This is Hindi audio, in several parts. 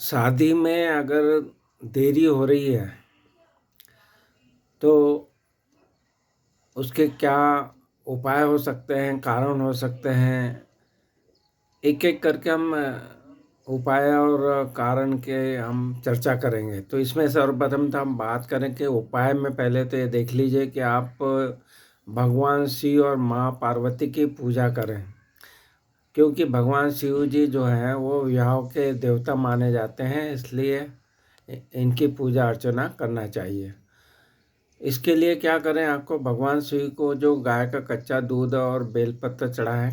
शादी में अगर देरी हो रही है, तो उसके क्या उपाय हो सकते हैं, कारण हो सकते हैं। एक-एक करके हम उपाय और कारण के हम चर्चा करेंगे। तो इसमें सर्वप्रथम तो हम बात करें कि उपाय में पहले तो ये देख लीजिए कि आप भगवान शिव और माँ पार्वती की पूजा करें। क्योंकि भगवान शिव जी जो हैं वो विवाह के देवता माने जाते हैं, इसलिए इनकी पूजा अर्चना करना चाहिए। इसके लिए क्या करें, आपको भगवान शिव को जो गाय का कच्चा दूध और बेलपत्र चढ़ाएं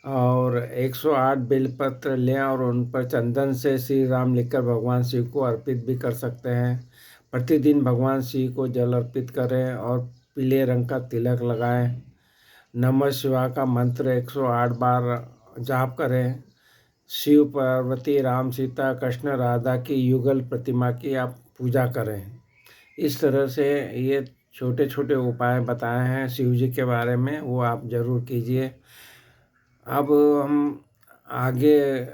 और 108 बेलपत्र लें और उन पर चंदन से श्री राम लिखकर भगवान शिव को अर्पित भी कर सकते हैं। प्रतिदिन भगवान शिव को जल अर्पित करें और पीले रंग का तिलक लगाएं। नमः शिवाय का मंत्र 108 बार जाप करें। शिव पार्वती राम सीता कृष्ण राधा की युगल प्रतिमा की आप पूजा करें। इस तरह से ये छोटे छोटे उपाय बताए हैं शिव जी के बारे में, वो आप ज़रूर कीजिए। अब हम आगे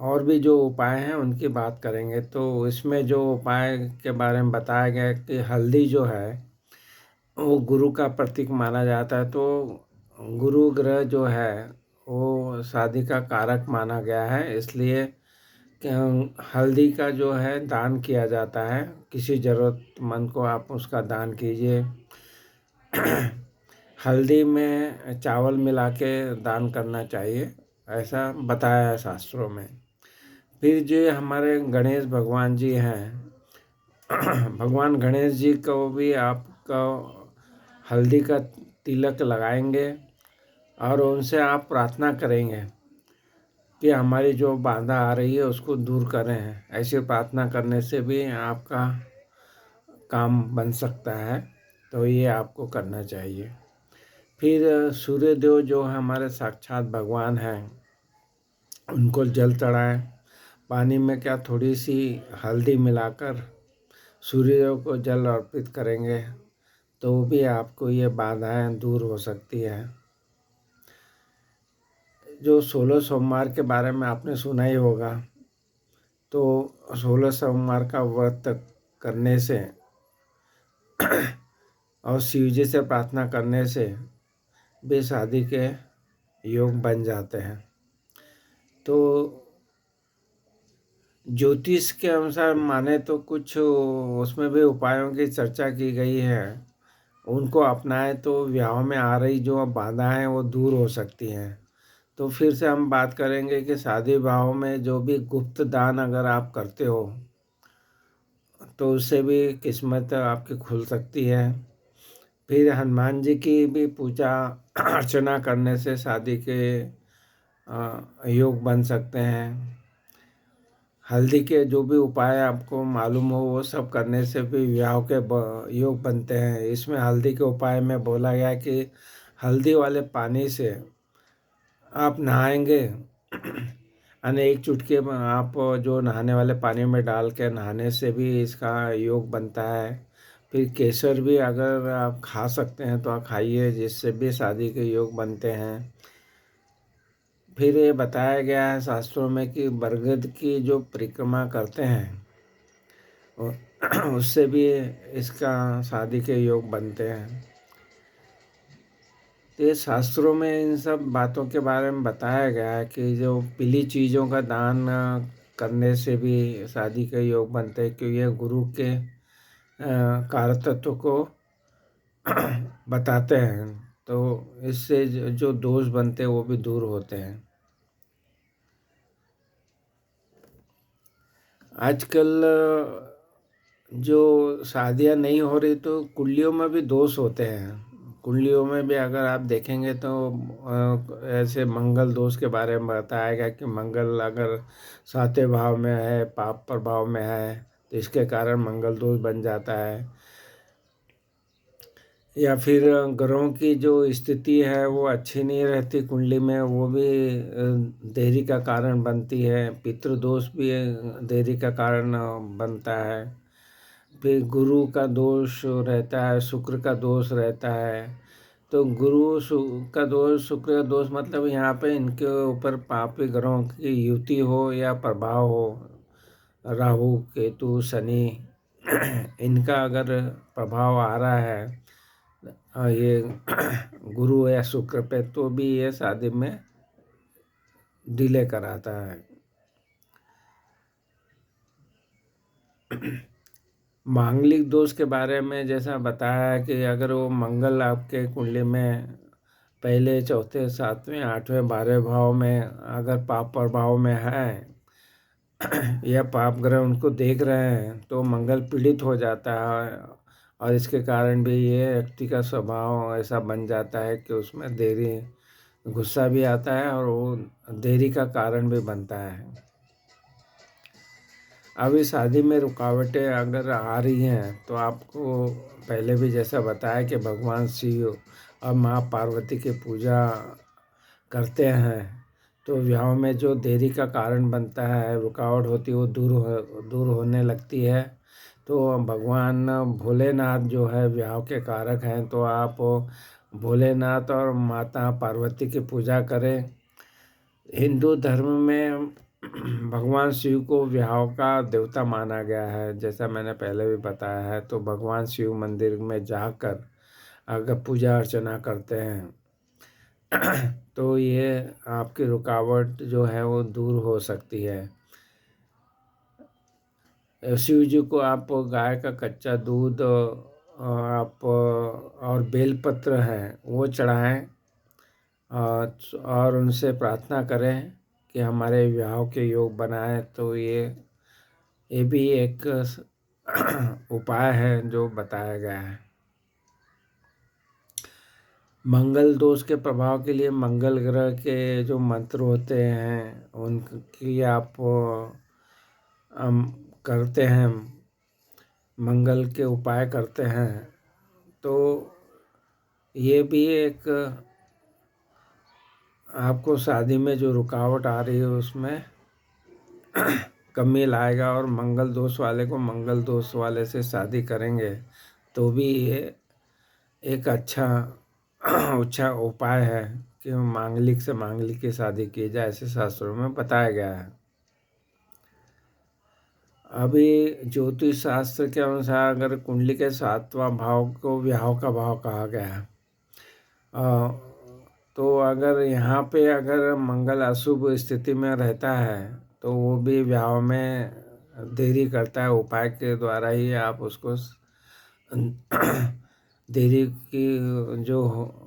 और भी जो उपाय हैं उनकी बात करेंगे। तो इसमें जो उपाय के बारे में बताया गया है कि हल्दी जो है वो गुरु का प्रतीक माना जाता है। तो गुरु ग्रह जो है वो शादी का कारक माना गया है, इसलिए हल्दी का जो है दान किया जाता है। किसी ज़रूरतमंद को आप उसका दान कीजिए। हल्दी में चावल मिला के दान करना चाहिए, ऐसा बताया है शास्त्रों में। फिर जो हमारे गणेश भगवान जी हैं, भगवान गणेश जी को भी आपका हल्दी का तिलक लगाएंगे और उनसे आप प्रार्थना करेंगे कि हमारी जो बाधा आ रही है उसको दूर करें। ऐसी प्रार्थना करने से भी आपका काम बन सकता है, तो ये आपको करना चाहिए। फिर सूर्यदेव जो हमारे साक्षात भगवान हैं, उनको जल चढ़ाएं। पानी में क्या थोड़ी सी हल्दी मिलाकर सूर्यदेव को जल अर्पित करेंगे तो भी आपको ये बाधाएं दूर हो सकती हैं। जो 16 सोमवार के बारे में आपने सुना ही होगा, तो 16 सोमवार का व्रत करने से और शिव जी से प्रार्थना करने से भी शादी के योग बन जाते हैं। तो ज्योतिष के अनुसार माने तो कुछ उसमें भी उपायों की चर्चा की गई है। उनको अपनाएं तो विवाह में आ रही जो बाधाएं वो दूर हो सकती हैं। तो फिर से हम बात करेंगे कि शादी विवाह में जो भी गुप्त दान अगर आप करते हो तो उससे भी किस्मत आपकी खुल सकती है। फिर हनुमान जी की भी पूजा अर्चना करने से शादी के योग बन सकते हैं। हल्दी के जो भी उपाय आपको मालूम हो वो सब करने से भी विवाह के योग बनते हैं। इसमें हल्दी के उपाय में बोला गया है कि हल्दी वाले पानी से आप नहाएंगे यानी एक चुटकी में आप जो नहाने वाले पानी में डाल के नहाने से भी इसका योग बनता है। फिर केसर भी अगर आप खा सकते हैं तो आप खाइए, जिससे भी शादी के योग बनते हैं। फिर ये बताया गया है शास्त्रों में कि बरगद की जो परिक्रमा करते हैं उससे भी इसका शादी के योग बनते हैं। तो ये शास्त्रों में इन सब बातों के बारे में बताया गया है कि जो पीली चीज़ों का दान करने से भी शादी के योग बनते हैं, क्योंकि ये गुरु के कारतत्व को बताते हैं। तो इससे जो दोष बनते हैं वो भी दूर होते हैं। आजकल जो शादियां नहीं हो रही तो कुंडलियों में भी दोष होते हैं। कुंडलियों में भी अगर आप देखेंगे तो ऐसे मंगल दोष के बारे में बताया गया कि मंगल अगर सातवें भाव में है, पाप प्रभाव में है, तो इसके कारण मंगल दोष बन जाता है। या फिर ग्रहों की जो स्थिति है वो अच्छी नहीं रहती कुंडली में, वो भी देरी का कारण बनती है। पितृदोष भी देरी का कारण बनता है। फिर गुरु का दोष रहता है, शुक्र का दोष रहता है। तो गुरु का दोष, शुक्र का दोष मतलब यहाँ पे इनके ऊपर पापी ग्रहों की युति हो या प्रभाव हो, राहु केतु शनि इनका अगर प्रभाव आ रहा है ये गुरु या शुक्र पे, तो भी ये शादी में डिले कराता है। मांगलिक दोष के बारे में जैसा बताया है कि अगर वो मंगल आपके कुंडली में पहले, चौथे, सातवें, आठवें, 12वें भाव में अगर पाप प्रभाव में है या पाप ग्रह उनको देख रहे हैं, तो मंगल पीड़ित हो जाता है और इसके कारण भी ये व्यक्ति का स्वभाव ऐसा बन जाता है कि उसमें देरी, गुस्सा भी आता है और वो देरी का कारण भी बनता है। अभी शादी में रुकावटें अगर आ रही हैं तो आपको पहले भी जैसा बताया कि भगवान शिव और माँ पार्वती की पूजा करते हैं, तो विवाह में जो देरी का कारण बनता है, रुकावट होती है, वो दूर होने लगती है। तो भगवान भोलेनाथ जो है विवाह के कारक हैं, तो आप भोलेनाथ और माता पार्वती की पूजा करें। हिंदू धर्म में भगवान शिव को विवाह का देवता माना गया है, जैसा मैंने पहले भी बताया है। तो भगवान शिव मंदिर में जाकर अगर पूजा अर्चना करते हैं तो ये आपकी रुकावट जो है वो दूर हो सकती है। शिव जी को आप गाय का कच्चा दूध आप और बेलपत्र है वो चढ़ाएं और उनसे प्रार्थना करें कि हमारे विवाह के योग बनाए। तो ये भी एक उपाय है जो बताया गया है। मंगल दोष के प्रभाव के लिए मंगल ग्रह के जो मंत्र होते हैं उनकी आप करते हैं, मंगल के उपाय करते हैं, तो ये भी एक आपको शादी में जो रुकावट आ रही है उसमें कमी लाएगा। और मंगल दोष वाले को मंगल दोष वाले से शादी करेंगे तो भी ये एक अच्छा उपाय है कि मांगलिक से मांगलिक की शादी की जाए, ऐसे शास्त्रों में बताया गया है। अभी ज्योतिष शास्त्र के अनुसार अगर कुंडली के 7वां भाव को विवाह का भाव कहा गया है, तो अगर यहाँ पे अगर मंगल अशुभ स्थिति में रहता है तो वो भी विवाह में देरी करता है। उपाय के द्वारा ही आप उसको देरी की जो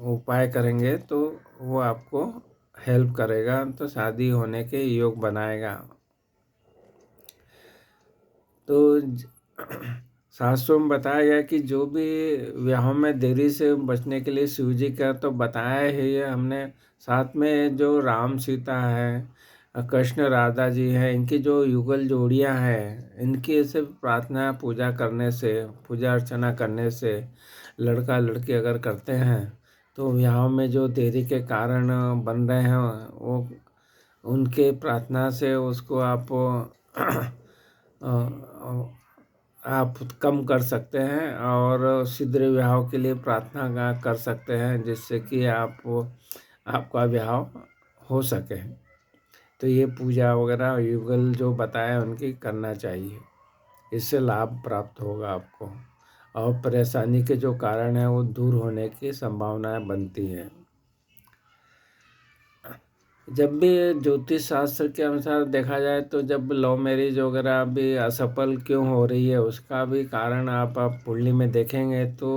उपाय करेंगे तो वो आपको हेल्प करेगा, तो शादी होने के योग बनाएगा। तो शास्त्रों में बताया गया कि जो भी विवाह में देरी से बचने के लिए शिव जी का तो बताया ही है हमने, साथ में जो राम सीता है, कृष्ण राधा जी हैं, इनकी जो युगल जोड़ियां हैं, इनकी से प्रार्थना पूजा करने से, पूजा अर्चना करने से, लड़का लड़की अगर करते हैं तो विवाह में जो देरी के कारण बन रहे हैं वो उनके प्रार्थना से उसको आप कम कर सकते हैं और शीघ्र विवाह के लिए प्रार्थना कर सकते हैं, जिससे कि आपका विवाह हो सके। तो ये पूजा वगैरह युगल जो बताया उनकी करना चाहिए, इससे लाभ प्राप्त होगा आपको और परेशानी के जो कारण है वो दूर होने की संभावनाएं बनती है। जब भी ज्योतिष शास्त्र के अनुसार देखा जाए तो जब लव मैरिज वगैरह भी असफल क्यों हो रही है उसका भी कारण आप कुंडली में देखेंगे तो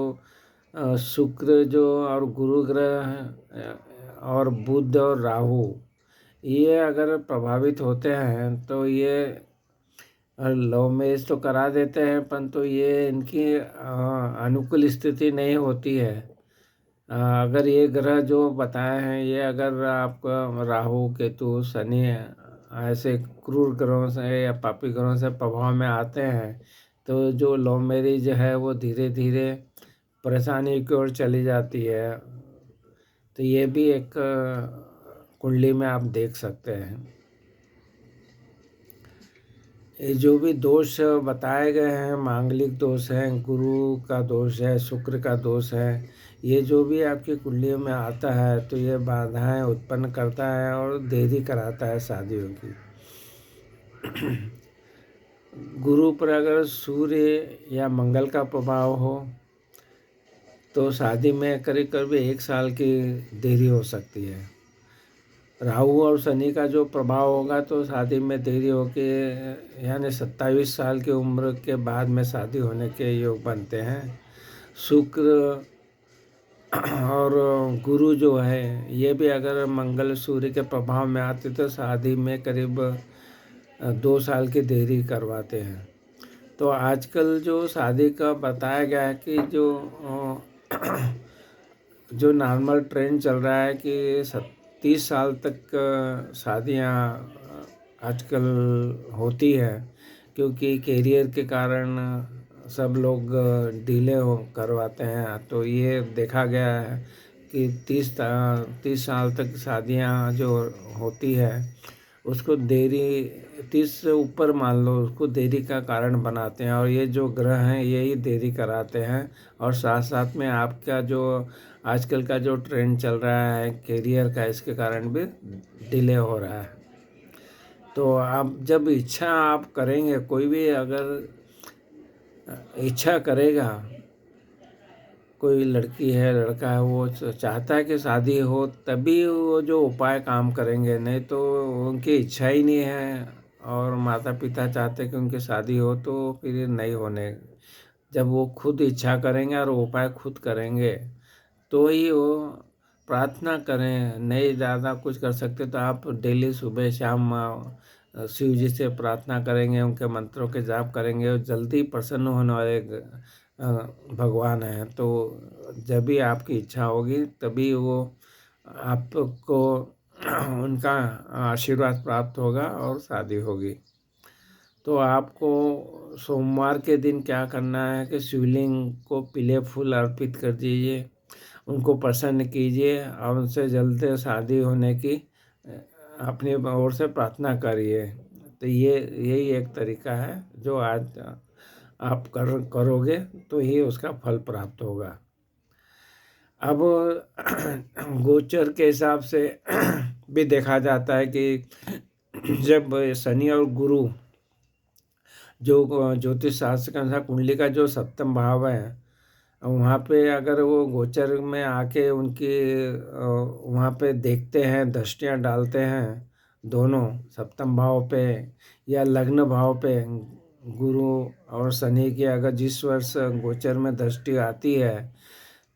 शुक्र जो और गुरु ग्रह और बुध और राहु ये अगर प्रभावित होते हैं तो ये लव मैरिज तो करा देते हैं, परंतु ये इनकी अनुकूल स्थिति नहीं होती है। अगर ये ग्रह जो बताए हैं ये अगर आपका राहु केतु शनि ऐसे क्रूर ग्रहों से या पापी ग्रहों से प्रभाव में आते हैं तो जो लव मैरिज है वो धीरे धीरे परेशानी की ओर चली जाती है। तो ये भी एक कुंडली में आप देख सकते हैं। ये जो भी दोष बताए गए हैं, मांगलिक दोष हैं, गुरु का दोष है, शुक्र का दोष है, ये जो भी आपकी कुंडली में आता है तो ये बाधाएं उत्पन्न करता है और देरी कराता है शादियों की। गुरु पर अगर सूर्य या मंगल का प्रभाव हो तो शादी में करीब करीब 1 साल की देरी हो सकती है। राहु और शनि का जो प्रभाव होगा तो शादी में देरी होके यानी 27 साल की उम्र के बाद में शादी होने के योग बनते हैं। शुक्र और गुरु जो है ये भी अगर मंगल सूर्य के प्रभाव में आते तो शादी में करीब 2 साल की देरी करवाते हैं। तो आजकल जो शादी का बताया गया है कि जो नॉर्मल ट्रेंड चल रहा है कि 30 साल तक शादियां आजकल होती है, क्योंकि कैरियर के कारण सब लोग डिले हो करवाते हैं। तो ये देखा गया है कि 30 साल तक शादियां जो होती है उसको देरी 30 से ऊपर मान लो उसको देरी का कारण बनाते हैं, और ये जो ग्रह हैं यही देरी कराते हैं। और साथ साथ में आपका जो आजकल का जो ट्रेंड चल रहा है कैरियर का, इसके कारण भी डिले हो रहा है। तो आप जब इच्छा आप करेंगे, कोई भी अगर इच्छा करेगा, कोई लड़की है लड़का है वो चाहता है कि शादी हो, तभी वो जो उपाय काम करेंगे, नहीं तो उनकी इच्छा ही नहीं है और माता पिता चाहते कि उनकी शादी हो तो फिर नहीं होने। जब वो खुद इच्छा करेंगे और उपाय खुद करेंगे तो ही वो प्रार्थना करें। नहीं ज़्यादा कुछ कर सकते तो आप डेली सुबह शाम शिव जी से प्रार्थना करेंगे, उनके मंत्रों के जाप करेंगे, और जल्दी प्रसन्न होने वाले भगवान हैं। तो जब भी आपकी इच्छा होगी तभी वो आपको उनका आशीर्वाद प्राप्त होगा और शादी होगी। तो आपको सोमवार के दिन क्या करना है कि शिवलिंग को पीले फूल अर्पित कर दीजिए, उनको प्रसन्न कीजिए और उनसे जल्द शादी होने की अपनी ओर से प्रार्थना करिए। तो यही एक तरीका है जो आज आप करोगे तो ही उसका फल प्राप्त होगा। अब गोचर के हिसाब से भी देखा जाता है कि जब शनि और गुरु जो ज्योतिष शास्त्र के अनुसार कुंडली का जो सप्तम भाव है, वहाँ पे अगर वो गोचर में आके उनकी वहाँ पे देखते हैं, दृष्टियाँ डालते हैं दोनों सप्तम भाव पे या लग्न भाव पे, गुरु और शनि की अगर जिस वर्ष गोचर में दृष्टि आती है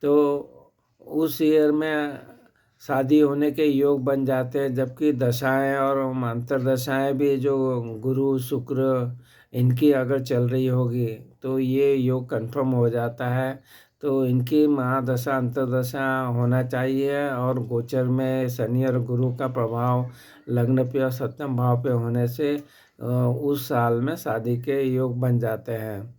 तो उस ईयर में शादी होने के योग बन जाते हैं। जबकि दशाएं और अंतर दशाएं भी जो गुरु शुक्र इनकी अगर चल रही होगी तो ये योग कंफर्म हो जाता है। तो इनकी महादशा अंतर्दशा होना चाहिए, और गोचर में शनि और गुरु का प्रभाव लग्न पे और सप्तम भाव पे होने से उस साल में शादी के योग बन जाते हैं।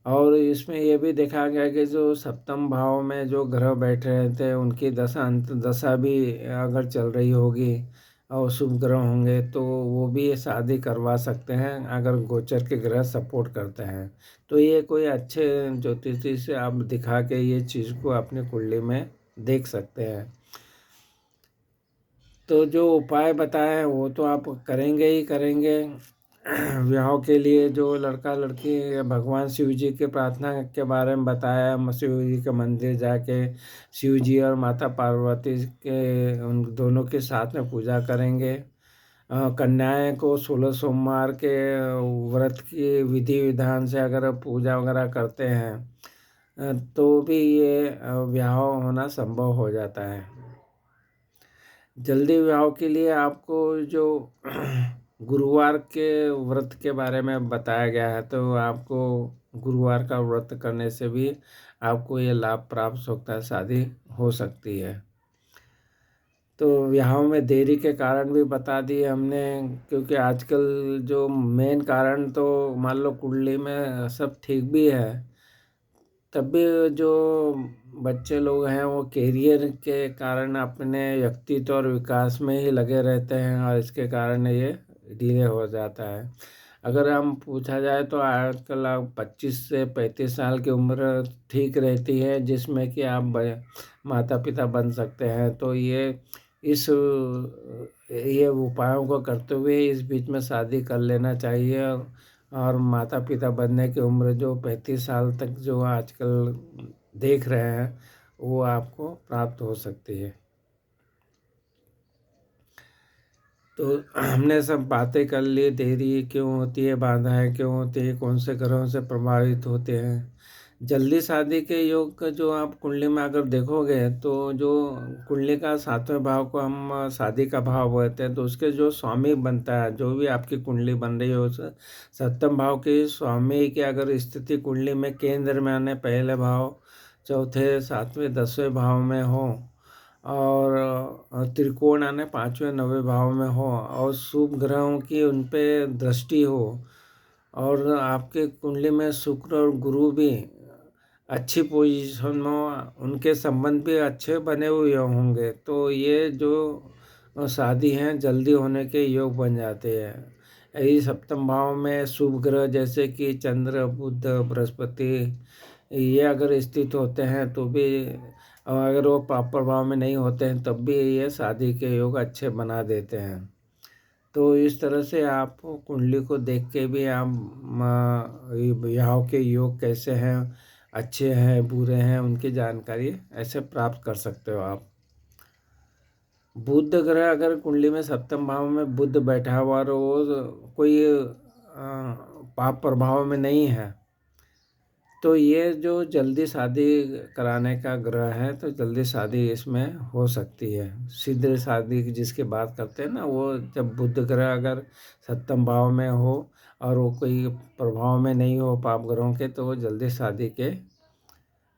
और इसमें ये भी देखा गया कि जो सप्तम भाव में जो ग्रह बैठे रहते हैं उनकी दशा अंत दशा भी अगर चल रही होगी और शुभ ग्रह होंगे तो वो भी शादी करवा सकते हैं अगर गोचर के ग्रह सपोर्ट करते हैं। तो ये कोई अच्छे ज्योतिषी से आप दिखा के ये चीज़ को अपनी कुंडली में देख सकते हैं। तो जो उपाय बताए हैं वो तो आप करेंगे ही करेंगे। विवाह के लिए जो लड़का लड़की भगवान शिव जी के प्रार्थना के बारे में बताया, शिव जी के मंदिर जाके शिव जी और माता पार्वती के उन दोनों के साथ में पूजा करेंगे। कन्याएं को 16 सोमवार के व्रत की विधि विधान से अगर पूजा वगैरह करते हैं तो भी ये विवाह होना संभव हो जाता है। जल्दी विवाह के लिए आपको जो गुरुवार के व्रत के बारे में बताया गया है, तो आपको गुरुवार का व्रत करने से भी आपको ये लाभ प्राप्त होता है, शादी हो सकती है। तो विवाह में देरी के कारण भी बता दिए हमने, क्योंकि आजकल जो मेन कारण तो मान लो कुंडली में सब ठीक भी है, तब भी जो बच्चे लोग हैं वो कैरियर के कारण अपने व्यक्तित्व और विकास में ही लगे रहते हैं और इसके कारण ये डिले हो जाता है। अगर हम पूछा जाए तो आजकल आप 25 से 35 साल की उम्र ठीक रहती है, जिसमें कि आप माता पिता बन सकते हैं। तो ये उपायों को करते हुए इस बीच में शादी कर लेना चाहिए, और माता पिता बनने की उम्र जो 35 साल तक जो आजकल देख रहे हैं, वो आपको प्राप्त हो सकती है। तो हमने सब बातें कर ली, देरी क्यों होती है, बाधाएं क्यों होती है, कौन से ग्रहों से प्रभावित होते हैं। जल्दी शादी के योग का जो आप कुंडली में अगर देखोगे, तो जो कुंडली का 7वें भाव को हम शादी का भाव बोलते हैं, तो उसके जो स्वामी बनता है, जो भी आपकी कुंडली बन रही है उस 7वें भाव के स्वामी की अगर स्थिति कुंडली में केंद्र में आने, पहले भाव, चौथे, 7वें, 10वें भाव में हो, और त्रिकोण आने 5वें, 9वें भाव में हो, और शुभ ग्रहों की उन पे दृष्टि हो, और आपके कुंडली में शुक्र और गुरु भी अच्छी पोजीशन में हो, उनके संबंध भी अच्छे बने हुए होंगे, तो ये जो शादी हैं जल्दी होने के योग बन जाते हैं। यही 7वें भाव में शुभ ग्रह जैसे कि चंद्र, बुध, बृहस्पति, ये अगर स्थित होते हैं तो भी, और अगर वो प्रॉपर भाव में नहीं होते हैं तब भी ये शादी के योग अच्छे बना देते हैं। तो इस तरह से आप कुंडली को देख के भी आप विवाह के योग कैसे हैं, अच्छे हैं, बुरे हैं, उनकी जानकारी ऐसे प्राप्त कर सकते हो आप। बुध ग्रह अगर कुंडली में 7वें भाव में बुध बैठा हुआ और वो कोई पाप प्रभाव में नहीं है, तो ये जो जल्दी शादी कराने का ग्रह है, तो जल्दी शादी इसमें हो सकती है। शीघ्र शादी की जिसकी बात करते हैं ना, वो जब बुध ग्रह अगर 7वें भाव में हो और वो कोई प्रभाव में नहीं हो पाप ग्रहों के, तो वो जल्दी शादी के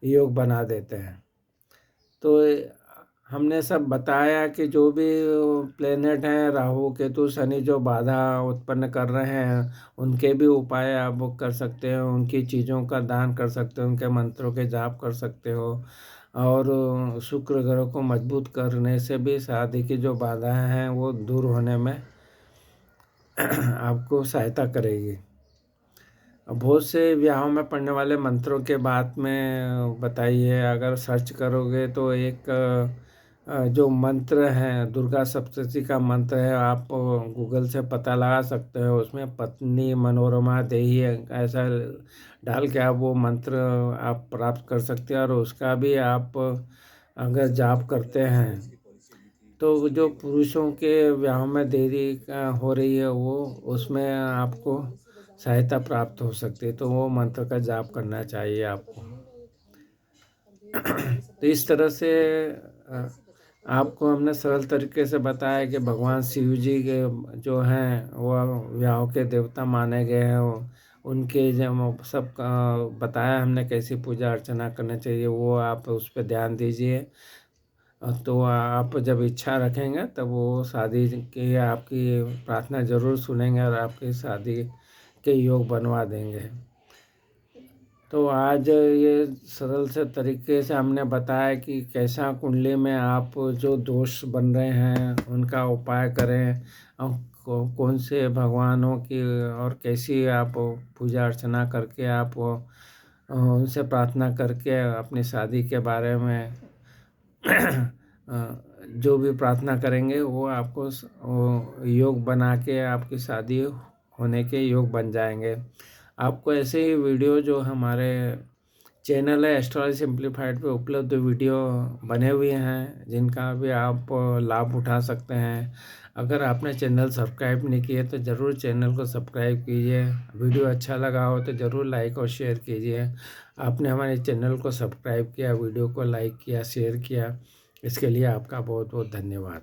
योग बना देते हैं। तो हमने सब बताया कि जो भी प्लेनेट हैं, राहु, केतु, शनि, जो बाधा उत्पन्न कर रहे हैं, उनके भी उपाय आप कर सकते हो, उनकी चीज़ों का दान कर सकते हो, उनके मंत्रों के जाप कर सकते हो, और शुक्र ग्रह को मजबूत करने से भी शादी की जो बाधाएं हैं वो दूर होने में आपको सहायता करेगी। बहुत से विवाहों में पढ़ने वाले मंत्रों के बात में बताइए, अगर सर्च करोगे तो एक जो मंत्र है, दुर्गा सप्तशती का मंत्र है, आप गूगल से पता लगा सकते हो, उसमें पत्नी मनोरमा देही ऐसा डाल के आप वो मंत्र आप प्राप्त कर सकते हैं, और उसका भी आप अगर जाप करते हैं तो जो पुरुषों के विवाह में देरी हो रही है, वो उसमें आपको सहायता प्राप्त हो सकती है, तो वो मंत्र का जाप करना चाहिए आपको। तो इस तरह से आपको हमने सरल तरीके से बताया कि भगवान शिव जी के जो हैं वो विवाह के देवता माने गए हैं, उनके जब सब बताया हमने कैसी पूजा अर्चना करनी चाहिए, वो आप उस पर ध्यान दीजिए। तो आप जब इच्छा रखेंगे तब वो शादी की आपकी प्रार्थना ज़रूर सुनेंगे और आपकी शादी के योग बनवा देंगे। तो आज ये सरल से तरीके से हमने बताया कि कैसा कुंडली में आप जो दोष बन रहे हैं उनका उपाय करें, और कौन से भगवानों की और कैसी आप पूजा अर्चना करके आप उनसे प्रार्थना करके अपनी शादी के बारे में जो भी प्रार्थना करेंगे वो आपको योग बना के आपकी शादी होने के योग बन जाएंगे। आपको ऐसे ही वीडियो जो हमारे चैनल है एस्ट्रोलॉजी सिंप्लीफाइड पे उपलब्ध वीडियो बने हुए हैं, जिनका भी आप लाभ उठा सकते हैं। अगर आपने चैनल सब्सक्राइब नहीं किए तो ज़रूर चैनल को सब्सक्राइब कीजिए। वीडियो अच्छा लगा हो तो ज़रूर लाइक और शेयर कीजिए। आपने हमारे चैनल को सब्सक्राइब किया, वीडियो को लाइक किया, शेयर किया, इसके लिए आपका बहुत बहुत धन्यवाद।